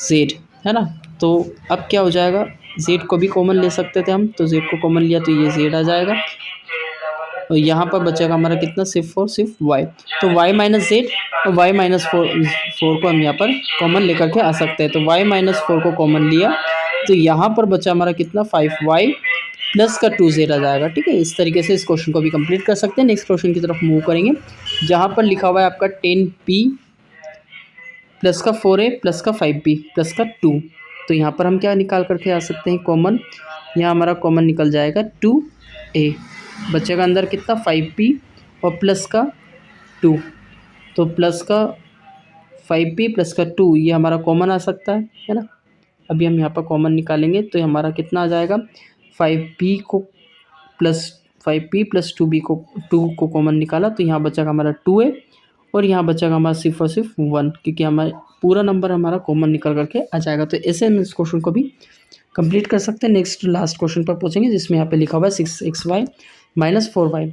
z, है ना। तो अब क्या हो जाएगा, z को भी कॉमन ले सकते थे हम, तो z को कॉमन लिया तो ये z आ जाएगा, और यहाँ पर बचेगा हमारा कितना, सिर्फ और सिर्फ y, तो y माइनस जेड और y माइनस 4 को हम यहाँ पर कॉमन लेकर के आ सकते हैं, तो y माइनस 4 को कॉमन लिया, तो यहाँ पर बचा हमारा कितना, 5y प्लस का 2z आ जाएगा। ठीक है, इस तरीके से इस क्वेश्चन को भी कंप्लीट कर सकते हैं। नेक्स्ट क्वेश्चन की तरफ मूव करेंगे, जहाँ पर लिखा हुआ है आपका 10p प्लस का 4a प्लस का 5b प्लस का 2, तो यहाँ पर हम क्या निकाल करके आ सकते हैं, कॉमन, यहाँ हमारा कॉमन निकल जाएगा 2a, बचेगा अंदर कितना, 5p और प्लस का 2, तो प्लस का 5p प्लस का 2, ये हमारा कॉमन आ सकता है ना। अभी हम यहाँ पर कॉमन निकालेंगे, तो हमारा कितना आ जाएगा, 5p प्लस 2b को कॉमन निकाला, तो यहाँ बचेगा हमारा 2a, और यहाँ बचेगा हमारा सिर्फ और सिर्फ 1, क्योंकि हमारा पूरा नंबर हमारा कॉमन निकल करके आ जाएगा। तो ऐसे हम इस क्वेश्चन को भी कंप्लीट कर सकते हैं। नेक्स्ट लास्ट क्वेश्चन पर पहुँचेंगे, जिसमें यहाँ पे लिखा हुआ है 6xy माइनस 4y,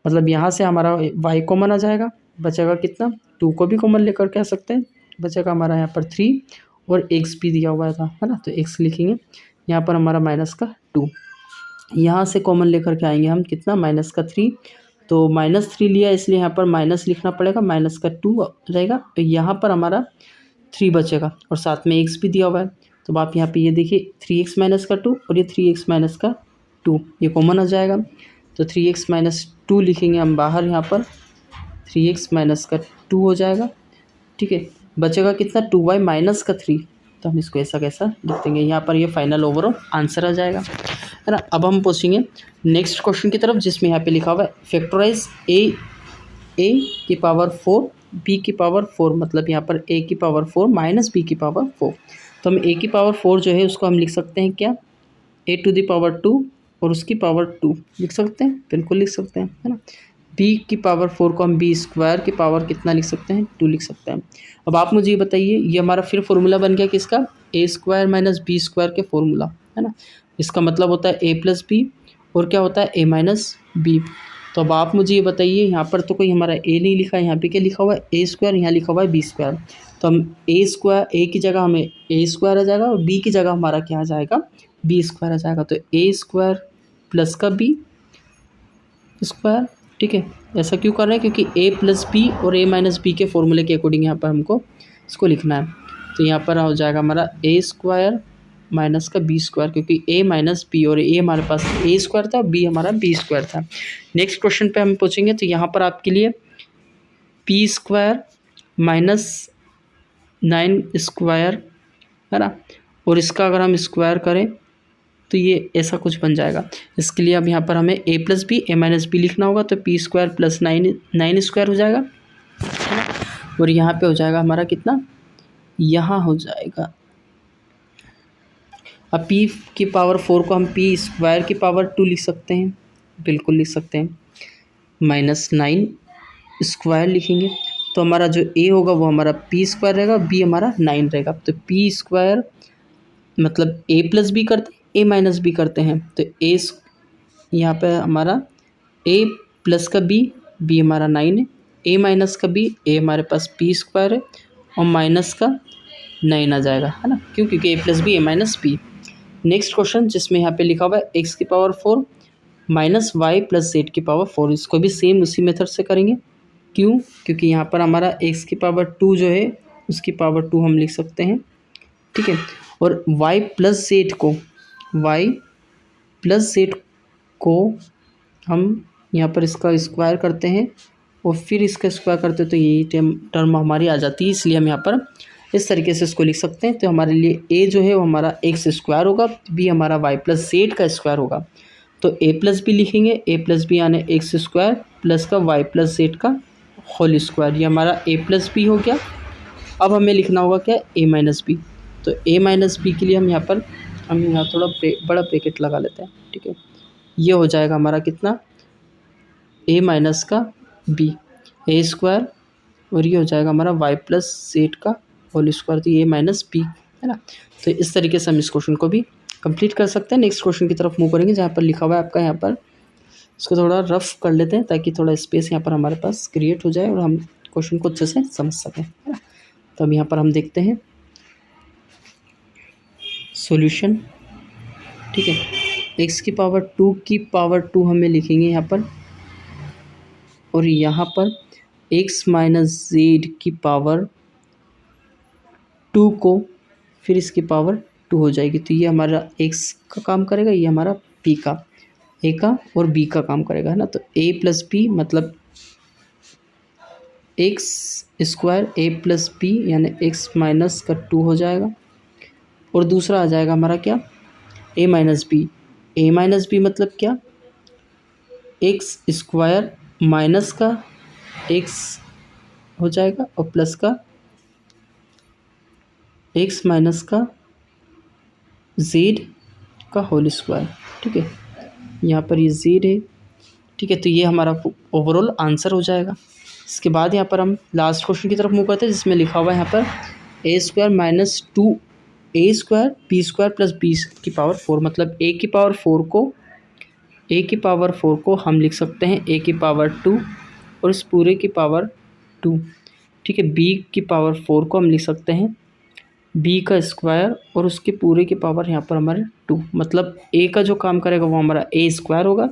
मतलब यहाँ से हमारा y कॉमन आ जाएगा, बचेगा कितना, 2 को भी कॉमन लेकर के आ सकते हैं, बचेगा हमारा यहाँ पर 3, और x भी दिया हुआ था, है ना, तो x लिखेंगे, यहाँ पर हमारा माइनस का 2, यहाँ से कॉमन लेकर के आएंगे हम कितना, माइनस का 3, तो -3 लिया, इसलिए यहाँ पर माइनस लिखना पड़ेगा, माइनस का 2 रहेगा, तो यहाँ पर हमारा 3 बचेगा, और साथ में x भी दिया हुआ है, तो आप यहाँ पे ये देखिए 3x माइनस का 2 और ये 3x माइनस का 2, ये कॉमन आ जाएगा, तो 3x माइनस 2 लिखेंगे हम बाहर, यहाँ पर 3x माइनस का 2 हो जाएगा। ठीक है, बचेगा कितना, 2y माइनस का 3, तो हम इसको ऐसा कैसा लिख देंगे, यहाँ पर ये फाइनल ओवरऑल आंसर आ जाएगा, है ना। अब हम पूछेंगे नेक्स्ट क्वेश्चन की तरफ, जिसमें यहाँ पे लिखा हुआ है फैक्टराइज a की पावर 4 b की पावर 4, मतलब यहाँ पर a की पावर 4 माइनस b की पावर 4, तो हम a की पावर 4 जो है उसको हम लिख सकते हैं क्या, a टू द पावर 2 और उसकी पावर 2 लिख सकते हैं, बिल्कुल लिख सकते हैं, है ना। b की पावर 4 को हम b स्क्वायर की पावर कितना लिख सकते हैं, 2 लिख सकते हैं। अब आप मुझे ये बताइए, ये हमारा फिर फॉर्मूला बन गया किसका, a square minus b square के फॉर्मूला, है ना। इसका मतलब होता है a प्लस बी, और क्या होता है a माइनस बी। तो अब आप मुझे ये बताइए, यहाँ पर तो कोई हमारा a नहीं लिखा है, यहाँ पे क्या लिखा हुआ है, a स्क्वायर, यहाँ लिखा हुआ है b स्क्वायर, तो हम a स्क्वायर, a की जगह हमें a स्क्वायर आ जाएगा, और b की जगह हमारा क्या आ जाएगा, बी स्क्वायर आ जाएगा। तो ए स्क्वायर प्लस का बी स्क्वायर, ठीक है। ऐसा क्यों कर रहे हैं? क्योंकि ए प्लस बी और ए माइनस बी के फॉर्मूले के अकॉर्डिंग यहाँ पर हमको इसको लिखना है। तो यहाँ पर हो जाएगा हमारा ए स्क्वायर माइनस का बी स्क्वायर, क्योंकि ए माइनस बी और ए हमारे पास ए स्क्वायर था, बी हमारा बी स्क्वायर था। नेक्स्ट क्वेश्चन पे हम पूछेंगे, तो यहाँ पर आपके लिए पी स्क्वायर माइनस 9 स्क्वायर है ना, और इसका अगर हम स्क्वायर करें तो ये ऐसा कुछ बन जाएगा। इसके लिए अब यहाँ पर हमें ए plus b a minus B लिखना होगा। तो पी स्क्वायर प्लस 9 स्क्वायर हो जाएगा, है ना। और यहाँ पे हो जाएगा हमारा कितना, यहाँ हो जाएगा, अब p की पावर 4 को हम p स्क्वायर की पावर 2 लिख सकते हैं, बिल्कुल लिख सकते हैं। माइनस 9 स्क्वायर लिखेंगे तो हमारा जो a होगा वो हमारा p स्क्वायर रहेगा, b हमारा 9 रहेगा। तो p स्क्वायर मतलब a प्लस बी करते a माइनस बी करते हैं। तो a यहाँ पे हमारा a प्लस का b हमारा 9 है, a माइनस का b a हमारे पास p स्क्वायर है और माइनस का 9 आ जाएगा, है ना, क्यों? क्योंकि a plus b a minus b. Next question जिसमें यहाँ पे लिखा हुआ है x की power 4 minus y plus z की पावर 4, इसको भी सेम उसी मेथड से करेंगे। क्यों? क्योंकि यहाँ पर हमारा x की पावर 2 जो है उसकी पावर 2 हम लिख सकते हैं, ठीक है। और y प्लस जेड को हम यहाँ पर इसका स्क्वायर करते हैं और फिर इसका स्क्वायर करते हैं तो यही टर्म हमारी आ जाती है, इसलिए हम यहाँ पर इस तरीके से इसको लिख सकते हैं। तो हमारे लिए a जो है वो हमारा एक्स स्क्वायर होगा, b हमारा y प्लस जेड का स्क्वायर होगा। तो a प्लस बी लिखेंगे, a प्लस बी यानी एक्स स्क्वायर प्लस का y प्लस जेड का होल स्क्वायर, ये हमारा a प्लस बी हो गया। अब हमें लिखना होगा क्या, a माइनस बी। तो a माइनस बी के लिए हम यहाँ थोड़ा बड़ा ब्रैकेट लगा लेते हैं, ठीक है। ये हो जाएगा हमारा कितना, a माइनस का b a स्क्वायर, और ये हो जाएगा हमारा y प्लस जेड का होल स्क्वायर, तो ये माइनस बी, है ना। तो इस तरीके से हम इस क्वेश्चन को भी कंप्लीट कर सकते हैं। नेक्स्ट क्वेश्चन की तरफ मूव करेंगे, जहाँ पर लिखा हुआ है आपका, यहाँ पर इसको थोड़ा रफ कर लेते हैं ताकि थोड़ा स्पेस यहाँ पर हमारे पास क्रिएट हो जाए और हम क्वेश्चन को अच्छे से समझ सकें, है ना। तो अब यहाँ पर हम देखते हैं सॉल्यूशन, ठीक है। एक्स की पावर 2 की पावर 2 हमें लिखेंगे यहाँ पर, और यहाँ पर एक्स माइनस जेड की पावर 2 को फिर इसकी पावर 2 हो जाएगी। तो ये हमारा x का काम करेगा, ये हमारा p का, a का और b का काम करेगा, है ना। तो a प्लस b मतलब x square a plus b यानी x माइनस का 2 हो जाएगा। और दूसरा आ जाएगा हमारा क्या, a माइनस b मतलब क्या, x स्क्वायर माइनस का x हो जाएगा और प्लस का x माइनस का z का होल स्क्वायर, ठीक है। यहाँ पर ये z है, ठीक है। तो ये हमारा ओवरऑल आंसर हो जाएगा। इसके बाद यहाँ पर हम लास्ट क्वेश्चन की तरफ मूव करते हैं, जिसमें लिखा हुआ है यहाँ पर a square minus 2 a square p square plus b की पावर 4, मतलब a की पावर 4 को हम लिख सकते हैं a की पावर 2 और इस पूरे की पावर 2, ठीक है। b की पावर 4 को हम लिख सकते हैं b का स्क्वायर और उसके पूरे की पावर यहाँ पर हमारे 2, मतलब a का जो काम करेगा वो हमारा a स्क्वायर होगा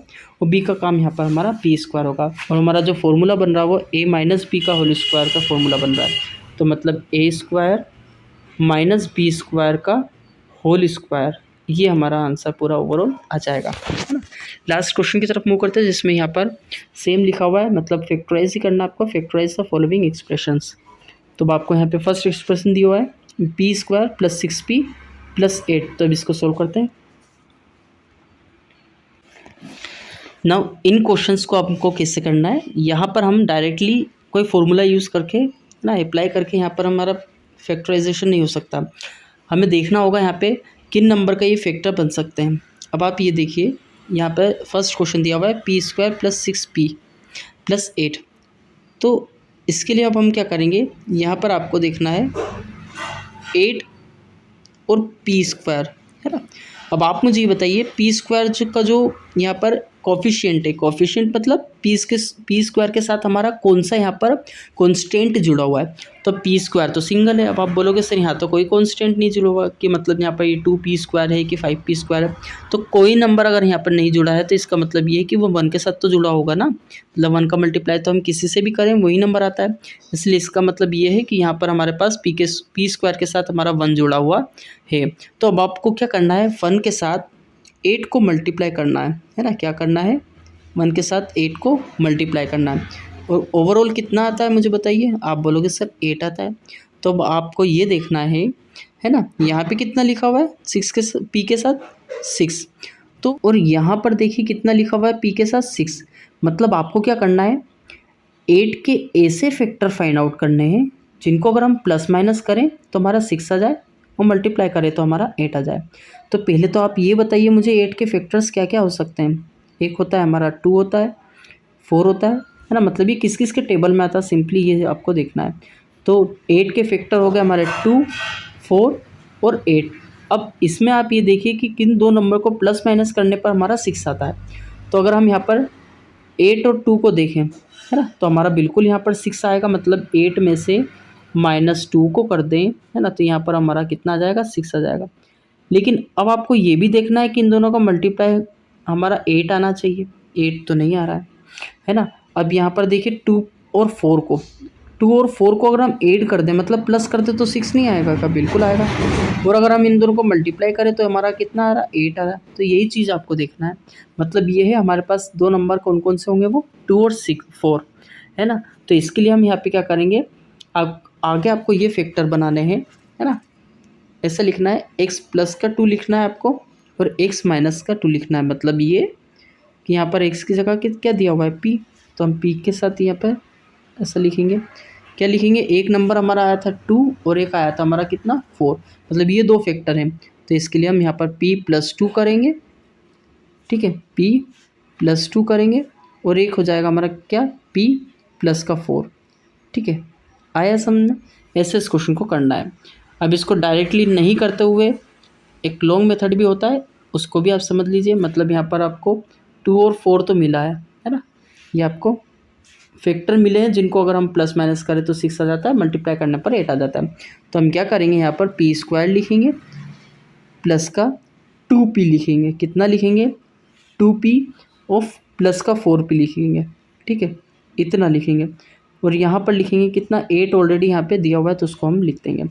और b का काम यहाँ पर हमारा b स्क्वायर होगा। और हमारा जो फॉर्मूला बन रहा है वो a माइनस बी का होल स्क्वायर का फॉर्मूला बन रहा है। तो मतलब a square minus b square का होल स्क्वायर, ये हमारा आंसर पूरा ओवरऑल आ जाएगा, है ना। लास्ट क्वेश्चन की तरफ मूव करते हैं, जिसमें यहाँ पर सेम लिखा हुआ है, मतलब फैक्टराइज ही करना आपको, फैक्टराइज द फॉलोइंग एक्सप्रेशंस। तो आपको यहाँ पे फर्स्ट एक्सप्रेशन दिया हुआ है P square plus 6p plus 8। तो अब इसको सोल्व करते हैं। नाउ इन क्वेश्चंस को आपको कैसे करना है, यहाँ पर हम डायरेक्टली कोई फॉर्मूला यूज़ करके ना अप्लाई करके यहाँ पर हमारा फैक्टराइजेशन नहीं हो सकता। हमें देखना होगा यहाँ पे किन नंबर का ये फैक्टर बन सकते हैं। अब आप ये देखिए, यहाँ पर फर्स्ट क्वेश्चन दिया हुआ है P square plus 6p plus 8। तो इसके लिए अब हम क्या करेंगे, यहाँ पर आपको देखना है 8 और p स्क्वायर, है ना। अब आप मुझे ये बताइए पी स्क्वायर का जो यहाँ पर कोफिशिएंट है। कोफिशिएंट मतलब पी स्क्वायर के साथ हमारा कौन सा यहाँ पर कॉन्स्टेंट जुड़ा हुआ है, तो पी स्क्वायर तो सिंगल है। अब आप बोलोगे सर यहाँ तो कोई कॉन्स्टेंट नहीं जुड़ा हुआ, कि मतलब यहाँ पर ये 2p स्क्वायर है कि 5p स्क्वायर है, तो कोई नंबर अगर यहाँ पर नहीं जुड़ा है तो इसका मतलब ये है कि वो 1 के साथ तो जुड़ा होगा ना, मतलब 1 का मल्टीप्लाई तो हम किसी से भी करें वही नंबर आता है, इसलिए इसका मतलब ये है कि यहाँ पर हमारे पास पी स्क्वायर के साथ हमारा 1 जुड़ा हुआ है। तो अब आपको क्या करना है, 1 के साथ 8 को मल्टीप्लाई करना है ना, क्या करना है, 1 के साथ 8 को मल्टीप्लाई करना है। और ओवरऑल कितना आता है मुझे बताइए, आप बोलोगे सर 8 आता है, तो अब आपको ये देखना है ना, यहाँ पे कितना लिखा हुआ है 6 के पी के साथ 6, तो और यहाँ पर देखिए कितना लिखा हुआ है पी के साथ 6, मतलब आपको क्या करना है, 8 के ऐसे फैक्टर फाइंड आउट करने हैं जिनको अगर हम प्लस माइनस करें तो हमारा 6 आ जाए और मल्टीप्लाई करें तो हमारा 8 आ जाए। तो पहले तो आप ये बताइए मुझे 8 के फैक्टर्स क्या क्या हो सकते हैं। एक होता है हमारा 2 होता है, 4 होता है ना, मतलब ये किस किस के टेबल में आता है सिंपली ये आपको देखना है। तो 8 के फैक्टर हो गए हमारे 2, 4 और 8। अब इसमें आप ये देखिए कि किन दो नंबर को प्लस माइनस करने पर हमारा 6 आता है। तो अगर हम यहाँ पर 8 और 2 को देखें है ना, तो हमारा बिल्कुल यहाँ पर 6 आएगा, मतलब 8 में से -2 को कर दें है ना, तो यहाँ पर हमारा कितना आ जाएगा, 6 आ जाएगा। लेकिन अब आपको ये भी देखना है कि इन दोनों का मल्टीप्लाई हमारा 8 आना चाहिए, 8 तो नहीं आ रहा है ना। अब यहाँ पर देखिए 2 और 4 को अगर हम ऐड कर दें मतलब प्लस कर दें तो 6 नहीं आएगा क्या, बिल्कुल आएगा। और अगर हम इन दोनों को मल्टीप्लाई करें तो हमारा कितना आ रहा है, 8 आ रहा है। तो यही चीज़ आपको देखना है, मतलब ये है हमारे पास दो नंबर कौन कौन से होंगे, वो 2 और 4 है ना। तो इसके लिए हम यहाँ पे क्या करेंगे, आगे आपको ये फैक्टर बनाने हैं है ना, ऐसा लिखना है x प्लस का 2 लिखना है आपको और x माइनस का 2 लिखना है। मतलब ये कि यहाँ पर x की जगह क्या दिया हुआ है, p, तो हम p के साथ यहाँ पर ऐसा लिखेंगे, क्या लिखेंगे, एक नंबर हमारा आया था 2 और एक आया था हमारा कितना 4, मतलब ये दो फैक्टर हैं। तो इसके लिए हम यहाँ पर p प्लस 2 करेंगे, ठीक है, p प्लस 2 करेंगे और एक हो जाएगा हमारा क्या, p प्लस का 4, ठीक है। आया समझ में, ऐसे इस क्वेश्चन को करना है। अब इसको डायरेक्टली नहीं करते हुए एक लॉन्ग मेथड भी होता है, उसको भी आप समझ लीजिए। मतलब यहाँ पर आपको 2 और 4 तो मिला है ना, ये आपको फैक्टर मिले हैं जिनको अगर हम प्लस माइनस करें तो 6 आ जाता है, मल्टीप्लाई करने पर 8 आ जाता है। तो हम क्या करेंगे, यहाँ पर पी स्क्वायर लिखेंगे प्लस का 2p लिखेंगे, कितना लिखेंगे, 2p ऑफ प्लस का 4p लिखेंगे, ठीक है, इतना लिखेंगे। और यहाँ पर लिखेंगे कितना, 8 ऑलरेडी यहाँ पे दिया हुआ है तो उसको हम लिख देंगे।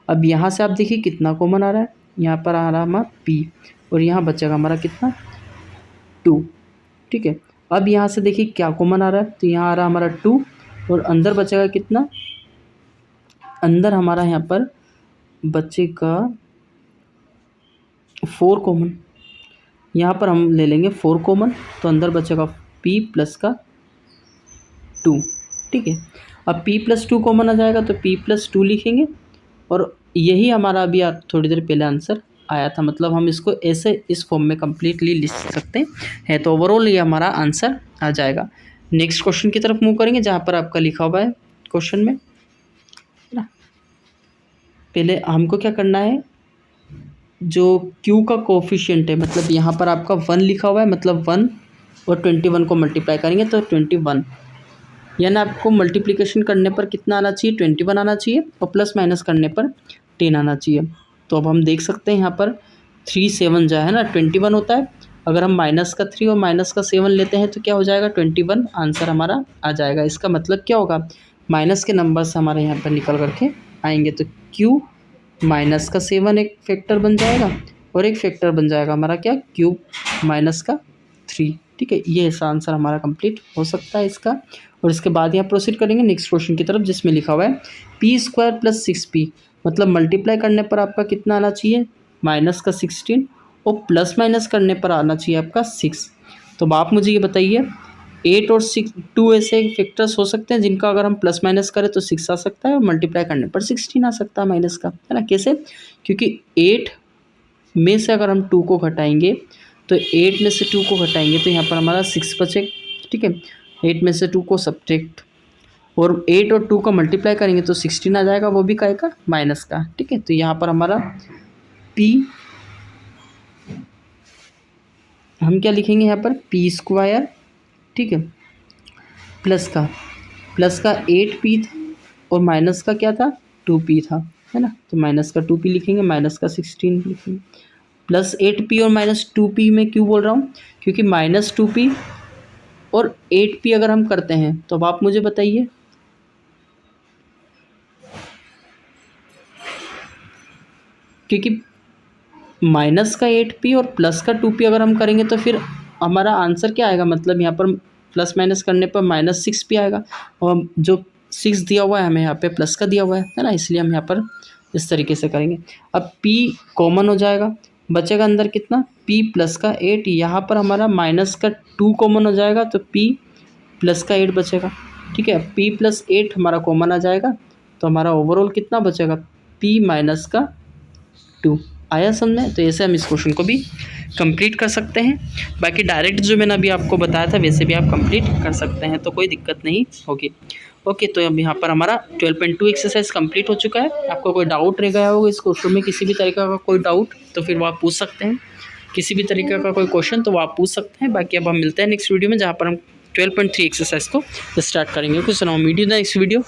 अब यहाँ से आप देखिए कितना कॉमन आ रहा है, यहाँ पर आ रहा है हमारा p और यहाँ बचेगा हमारा कितना 2, ठीक है। अब यहाँ से देखिए क्या कॉमन आ रहा है, तो यहाँ आ रहा है हमारा 2 और अंदर बचेगा कितना, अंदर हमारा यहाँ पर बचेगा 4 कॉमन, यहाँ पर हम ले लेंगे 4 कॉमन, तो अंदर बचेगा p प्लस का 2, ठीक है। अब p प्लस 2 कॉमन आ जाएगा तो p प्लस 2 लिखेंगे और यही हमारा अभी आप थोड़ी देर पहले आंसर आया था, मतलब हम इसको ऐसे इस फॉर्म में कम्प्लीटली लिख सकते हैं। तो ओवरऑल ये हमारा आंसर आ जाएगा। नेक्स्ट क्वेश्चन की तरफ मूव करेंगे जहाँ पर आपका लिखा हुआ है क्वेश्चन में ना, पहले हमको क्या करना है, जो q का कोफिशिएंट है, मतलब यहाँ पर आपका 1 लिखा हुआ है, मतलब 1 और 21 को मल्टीप्लाई करेंगे तो 21, यानी आपको मल्टीप्लिकेशन करने पर कितना आना चाहिए, 21 आना चाहिए और प्लस माइनस करने पर 10 आना चाहिए। तो अब हम देख सकते हैं यहाँ पर 3 7 जो है ना 21 होता है, अगर हम माइनस का 3 और माइनस का 7 लेते हैं तो क्या हो जाएगा, 21 आंसर हमारा आ जाएगा। इसका मतलब क्या होगा, माइनस के नंबर्स हमारे यहाँ पर निकल करके आएंगे, तो q माइनस का 7 एक फैक्टर बन जाएगा और एक फैक्टर बन जाएगा हमारा क्या, q माइनस का 3, ठीक है। ये ऐसा आंसर हमारा कंप्लीट हो सकता है इसका। और इसके बाद यहाँ प्रोसीड करेंगे नेक्स्ट क्वेश्चन की तरफ जिसमें लिखा हुआ है p स्क्वायर प्लस 6p, मतलब मल्टीप्लाई करने पर आपका कितना आना चाहिए, माइनस का 16 और प्लस माइनस करने पर आना चाहिए आपका 6। तो अब आप मुझे ये बताइए 8 और 2 ऐसे फैक्टर्स हो सकते हैं जिनका अगर हम प्लस माइनस करें तो 6 आ सकता है और मल्टीप्लाई करने पर 16 आ सकता है माइनस का, है ना। कैसे, क्योंकि 8 में से अगर हम 2 को घटाएंगे तो 8 में से 2 को घटाएंगे तो यहाँ पर हमारा 6 बचे, ठीक है। 8 में से 2 को सब्ट्रैक्ट और 8 और 2 का मल्टीप्लाई करेंगे तो 16 आ जाएगा, वो भी काय का, माइनस का, ठीक है। तो यहाँ पर हमारा p हम क्या लिखेंगे यहाँ पर पी स्क्वायर, ठीक है, प्लस का 8p था और माइनस का क्या था 2p था, है ना। तो माइनस का 2p लिखेंगे, माइनस का 16 लिखेंगे, प्लस 8p और माइनस 2p में क्यों बोल रहा हूँ, क्योंकि माइनस 2p और 8p अगर हम करते हैं तो अब आप मुझे बताइए क्योंकि माइनस का 8p और प्लस का 2p अगर हम करेंगे तो फिर हमारा आंसर क्या आएगा, मतलब यहाँ पर प्लस माइनस करने पर माइनस 6p आएगा और जो 6 दिया हुआ है हमें यहाँ पे प्लस का दिया हुआ है ना, इसलिए हम यहाँ पर इस तरीके से करेंगे। अब p कॉमन हो जाएगा, बचेगा अंदर कितना p प्लस का 8, यहाँ पर हमारा माइनस का 2 कॉमन हो जाएगा तो p प्लस का 8 बचेगा, ठीक है। p प्लस 8 हमारा कॉमन आ जाएगा तो हमारा ओवरऑल कितना बचेगा p माइनस का 2। आया समझ में? तो ऐसे हम इस क्वेश्चन को भी कंप्लीट कर सकते हैं। बाकी डायरेक्ट जो मैंने अभी आपको बताया था वैसे भी आप कंप्लीट कर सकते हैं, तो कोई दिक्कत नहीं होगी। ओके, तो अब यहाँ पर हमारा 12.2 एक्सरसाइज कंप्लीट हो चुका है। आपको कोई डाउट रह गया होगा इस क्वेश्चन में, किसी भी तरीके का कोई डाउट, तो फिर वो आप पूछ सकते हैं। किसी भी तरीके का कोई क्वेश्चन तो वो आप पूछ सकते हैं। बाकी अब हम मिलते हैं नेक्स्ट वीडियो में, जहाँ पर हम 12.3 एक्सरसाइज को स्टार्ट करेंगे। कुछ सुनाओ मीडियो नेक्स्ट वीडियो।